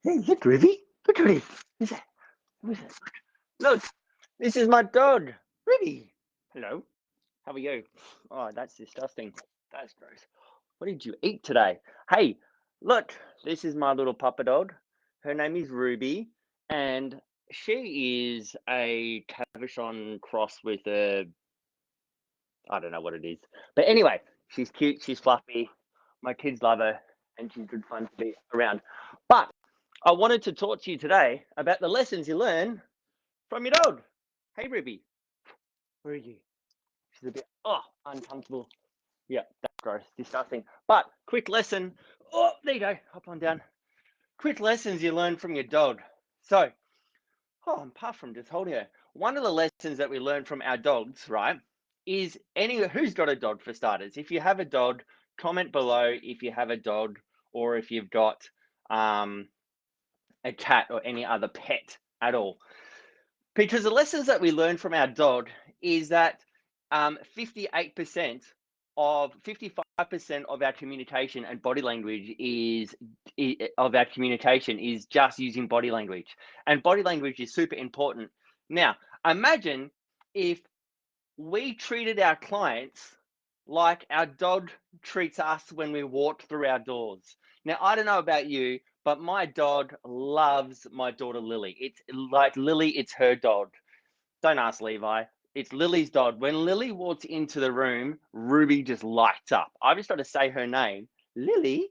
Hey, look, Ruby. Look at it. Who's that? Who's that? Look, this is my dog, Ruby. Hello. How are you? Oh, that's disgusting. That's gross. What did you eat today? Hey, look, this is my little pupper dog. Her name is Ruby, and she is a Cavachon cross with a, I don't know what it is. But anyway, she's cute, she's fluffy. My kids love her, and she's good fun to be around. But I wanted to talk to you today about the lessons you learn from your dog. Hey, Ruby, where are you? She's a bit, uncomfortable. Yeah, that's gross, disgusting. But quick lesson. Oh, there you go. Hop on down. Quick lessons you learn from your dog. So, apart from just holding her, one of the lessons that we learn from our dogs, right, is who's got a dog for starters. If you have a dog, comment below if you have a dog or if you've got um, a cat or any other pet at all. Because the lessons that we learn from our dog is that 58% of 55% of our communication and body language of our communication is just using body language. And body language is super important. Now, imagine if we treated our clients like our dog treats us when we walk through our doors. Now, I don't know about you, but my dog loves my daughter Lily. It's like Lily, it's her dog. Don't ask Levi. It's Lily's dog. When Lily walks into the room, Ruby just lights up. I've just got to say her name, Lily,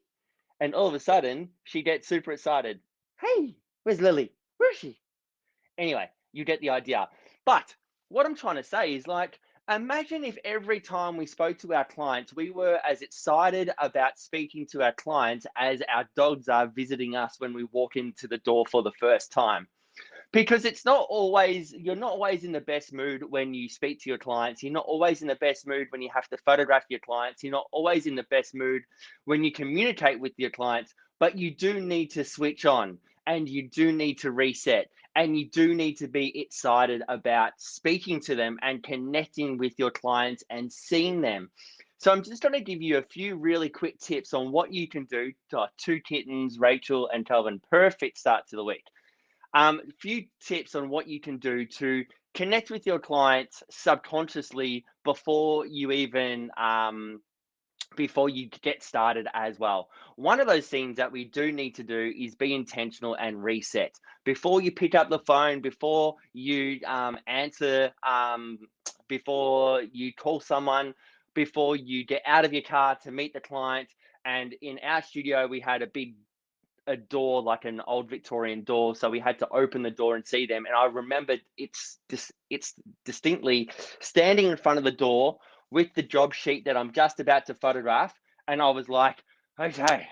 and all of a sudden she gets super excited. Hey, where's Lily? Where is she? Anyway, you get the idea. But what I'm trying to say is like, imagine if every time we spoke to our clients, we were as excited about speaking to our clients as our dogs are visiting us when we walk into the door for the first time. Because you're not always in the best mood when you speak to your clients. You're not always in the best mood when you have to photograph your clients. You're not always in the best mood when you communicate with your clients, but you do need to switch on and you do need to reset and you do need to be excited about speaking to them and connecting with your clients and seeing them. So I'm just going to give you a few really quick tips on what you can do to two kittens, Rachel and Calvin. Perfect start to the week. A few tips on what you can do to connect with your clients subconsciously before you get started as well. One of those things that we do need to do is be intentional and reset before you pick up the phone, before you answer, before you call someone, before you get out of your car to meet the client. And in our studio, we had a door, like an old Victorian door, so we had to open the door and see them. And I remembered it's distinctly standing in front of the door with the job sheet that I'm just about to photograph, and I was like, okay,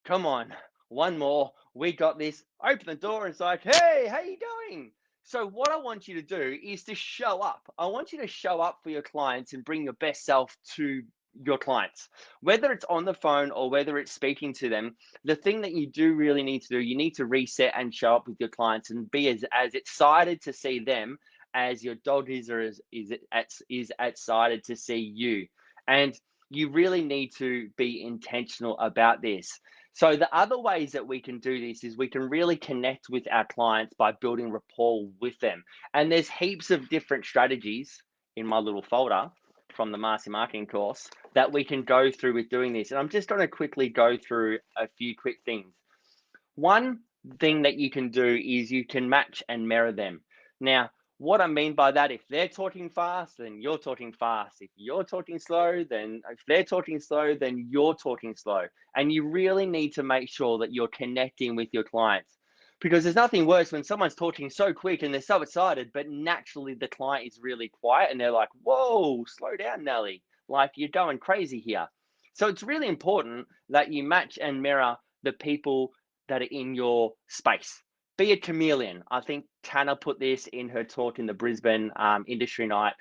come on, one more, we got this. Open the door, and it's like, hey, how you going? So what I want you to do is to show up. I want you to show up for your clients and bring your best self to your clients, whether it's on the phone or whether it's speaking to them. The thing that you do really need to do, you need to reset and show up with your clients and be as excited to see them as your dog is, or is excited to see you. And you really need to be intentional about this. So the other ways that we can do this is we can really connect with our clients by building rapport with them. And there's heaps of different strategies in my little folder from the Master Marketing course that we can go through with doing this. And I'm just going to quickly go through a few quick things. One thing that you can do is you can match and mirror them. Now, what I mean by that, if they're talking fast, then you're talking fast. If you're talking slow, then if they're talking slow, then you're talking slow. And you really need to make sure that you're connecting with your clients. Because there's nothing worse when someone's talking so quick and they're so excited, but naturally the client is really quiet and they're like, whoa, slow down, Nelly. Like you're going crazy here. So it's really important that you match and mirror the people that are in your space. Be a chameleon. I think Tanner put this in her talk in the Brisbane industry night.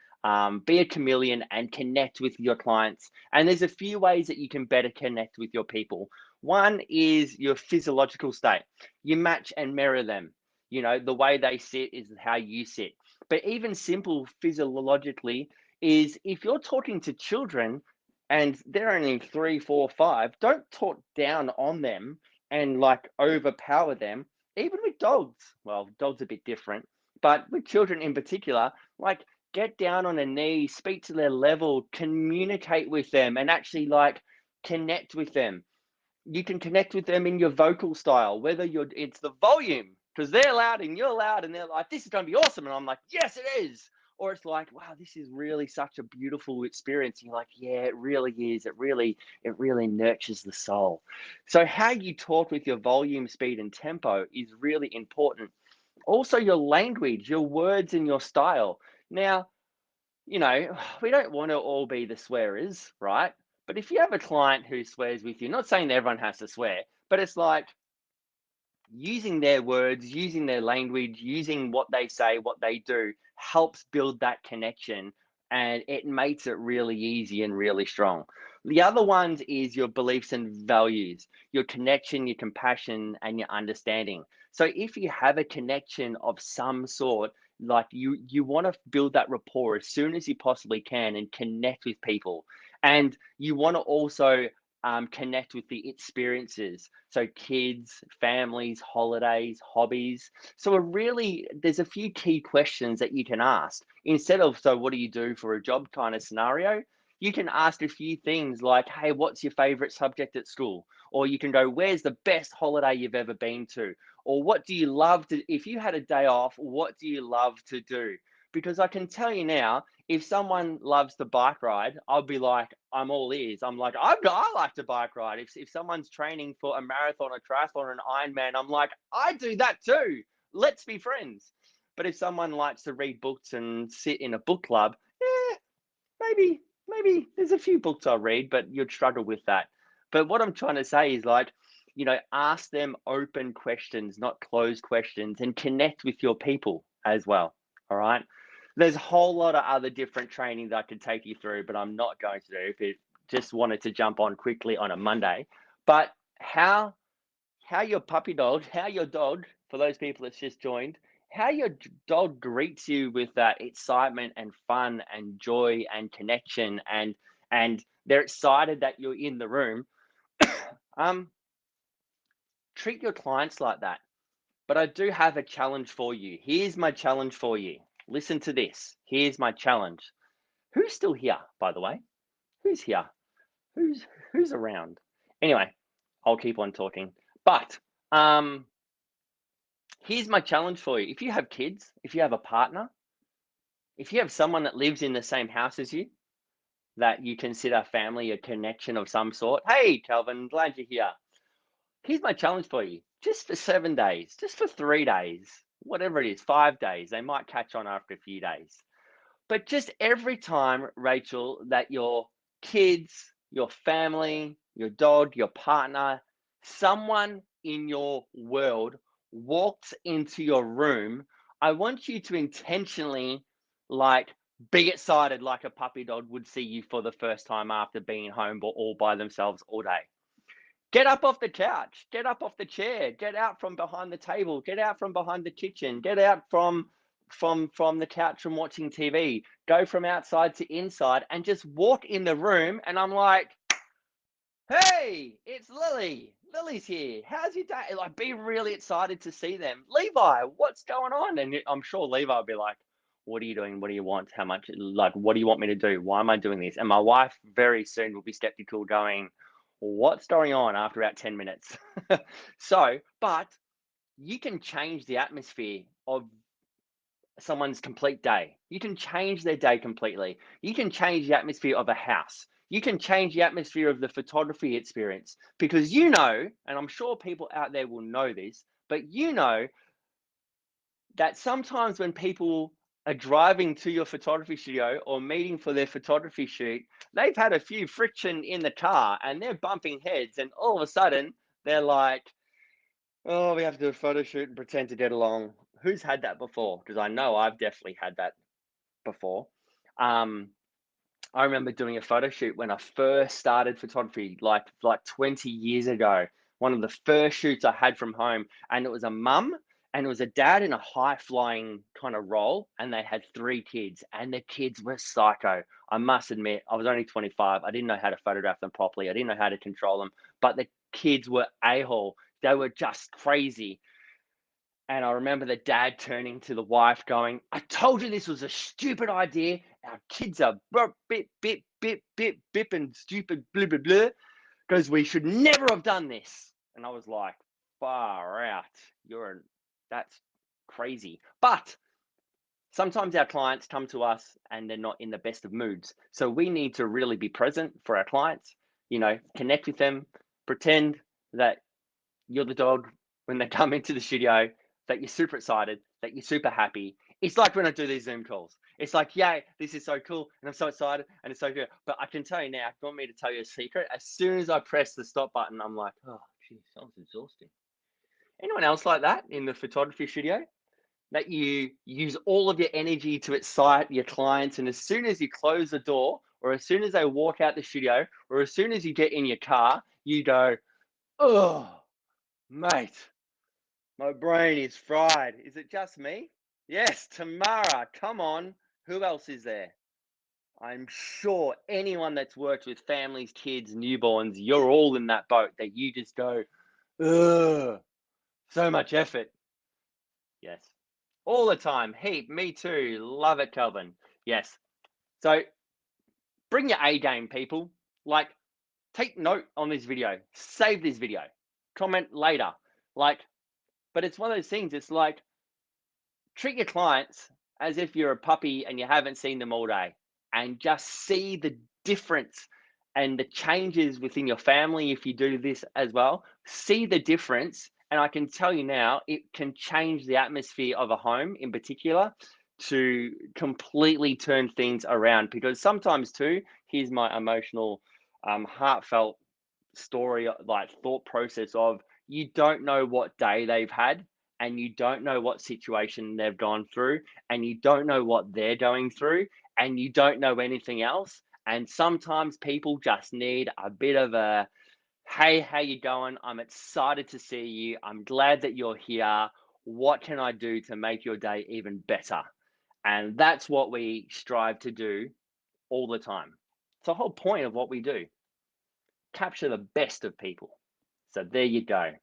Be a chameleon and connect with your clients. And there's a few ways that you can better connect with your people. One is your physiological state. You match and mirror them. You know, the way they sit is how you sit. But even simple physiologically is if you're talking to children and they're only 3, 4, 5, don't talk down on them and like overpower them. even with dogs, well, dogs are a bit different, but with children in particular, like get down on a knee, speak to their level, communicate with them, and actually like connect with them. You can connect with them in your vocal style, whether it's the volume because they're loud and you're loud, and they're like, "This is going to be awesome," and I'm like, "Yes, it is." Or it's like, "Wow, this is really such a beautiful experience." And you're like, "Yeah, it really is. It really nurtures the soul." So how you talk with your volume, speed, and tempo is really important. Also, your language, your words, and your style. Now, we don't want to all be the swearers, right? But if you have a client who swears with you, not saying that everyone has to swear, but it's like using their words, using their language, using what they say, what they do helps build that connection, and it makes it really easy and really strong. The other ones is your beliefs and values, your connection, your compassion, and your understanding. So if you have a connection of some sort, like you want to build that rapport as soon as you possibly can and connect with people. And you want to also connect with the experiences. So kids, families, holidays, hobbies. So there's a few key questions that you can ask instead of, so what do you do for a job kind of scenario? You can ask a few things like, hey, what's your favorite subject at school? Or you can go, where's the best holiday you've ever been to? Or what do you love to, if you had a day off, what do you love to do? Because I can tell you now, if someone loves to bike ride, I'll be like, I'm all ears. I'm like, I like to bike ride. If someone's training for a marathon, a triathlon, an Ironman, I'm like, I do that too. Let's be friends. But if someone likes to read books and sit in a book club, yeah, maybe there's a few books I'll read, but you'd struggle with that. But what I'm trying to say is like, ask them open questions, not closed questions, and connect with your people as well. All right. There's a whole lot of other different training that I could take you through, but I'm not going to do if it just wanted to jump on quickly on a Monday. But how your puppy dog, how your dog, for those people that's just joined, how your dog greets you with that excitement and fun and joy and connection, and they're excited that you're in the room. um Treat your clients like that. But I do have a challenge for you. Here's my challenge for you. Listen to this. Here's my challenge. Who's still here, by the way? Who's here? Who's around? Anyway, I'll keep on talking. But um here's my challenge for you. If you have kids, if you have a partner, if you have someone that lives in the same house as you, that you consider family, a connection of some sort. Hey, Calvin, glad you're here. Here's my challenge for you. Just for 7 days, just for 3 days, whatever it is, 5 days. They might catch on after a few days. But just every time, Rachel, that your kids, your family, your dog, your partner, someone in your world walks into your room, I want you to intentionally, like, be excited like a puppy dog would see you for the first time after being home all by themselves all day. Get up off the couch, get up off the chair, get out from behind the table, get out from behind the kitchen, get out from the couch from watching TV, go from outside to inside and just walk in the room, and I'm like, "Hey, it's Lily. Lily's here. How's your day?" Like, be really excited to see them. "Levi, what's going on?" And I'm sure Levi will be like, "What are you doing? What do you want? How much? Like, what do you want me to do? Why am I doing this?" And my wife very soon will be skeptical, going, "What's going on?" after about 10 minutes. But you can change the atmosphere of someone's complete day. You can change their day completely. You can change the atmosphere of a house. You can change the atmosphere of the photography experience because and I'm sure people out there will know this, but that sometimes when people are driving to your photography studio or meeting for their photography shoot, they've had a few friction in the car and they're bumping heads, and all of a sudden they're like, "Oh, we have to do a photo shoot and pretend to get along." Who's had that before? Because I know I've definitely had that before. Um, I remember doing a photo shoot when I first started photography, like 20 years ago. One of the first shoots I had from home, and it was a mum and it was a dad in a high flying kind of role, and they had three kids, and the kids were psycho. I must admit, I was only 25. I didn't know how to photograph them properly. I didn't know how to control them, but the kids were a hole. They were just crazy. And I remember the dad turning to the wife going, I told you this was a stupid idea. Our kids are bip, bip, bip, bip, bip, and stupid, blah, blah, blah, because we should never have done this. And I was like, far out. That's crazy. But sometimes our clients come to us and they're not in the best of moods. So we need to really be present for our clients, connect with them, pretend that you're the dog when they come into the studio, that you're super excited, that you're super happy. It's like when I do these Zoom calls. It's like, yeah, this is so cool, and I'm so excited, and it's so good. But I can tell you now, if you want me to tell you a secret, as soon as I press the stop button, I'm like, oh, geez, sounds exhausting. Anyone else like that in the photography studio? That you use all of your energy to excite your clients, and as soon as you close the door, or as soon as they walk out the studio, or as soon as you get in your car, you go, oh, mate, my brain is fried. Is it just me? Yes, Tamara, come on. Who else is there? I'm sure anyone that's worked with families, kids, newborns, you're all in that boat that you just go, ugh, so much effort. Yes. All the time. Heap. Me too. Love it, Calvin. Yes. So bring your A game, people. Like, take note on this video. Save this video. Comment later. Like, but it's one of those things. It's like, treat your clients as if you're a puppy and you haven't seen them all day, and just see the difference and the changes within your family. If you do this as well, see the difference. And I can tell you now, it can change the atmosphere of a home in particular to completely turn things around. Because sometimes, too, here's my emotional, heartfelt story, like thought process of, you don't know what day they've had, and you don't know what situation they've gone through, and you don't know what they're going through, and you don't know anything else. And sometimes people just need a bit of a, hey, how you going? I'm excited to see you. I'm glad that you're here. What can I do to make your day even better? And that's what we strive to do all the time. It's the whole point of what we do. Capture the best of people. So there you go.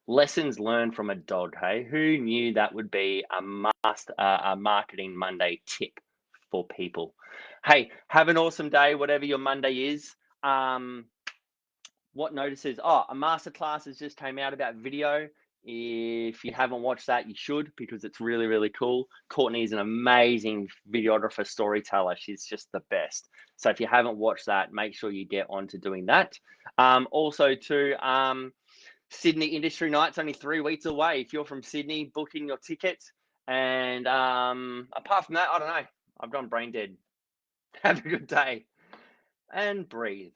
Lessons learned from a dog. Hey, who knew that would be a marketing Monday tip for people? Hey, have an awesome day, whatever your Monday is. What notices? Oh, a masterclass has just came out about video. If you haven't watched that, you should, because it's really, really cool. Courtney is an amazing videographer, storyteller. She's just the best. So if you haven't watched that, make sure you get on to doing that. Also, too, Sydney Industry Night's only 3 weeks away. If you're from Sydney, booking your tickets. And apart from that, I don't know. I've gone brain dead. Have a good day and breathe.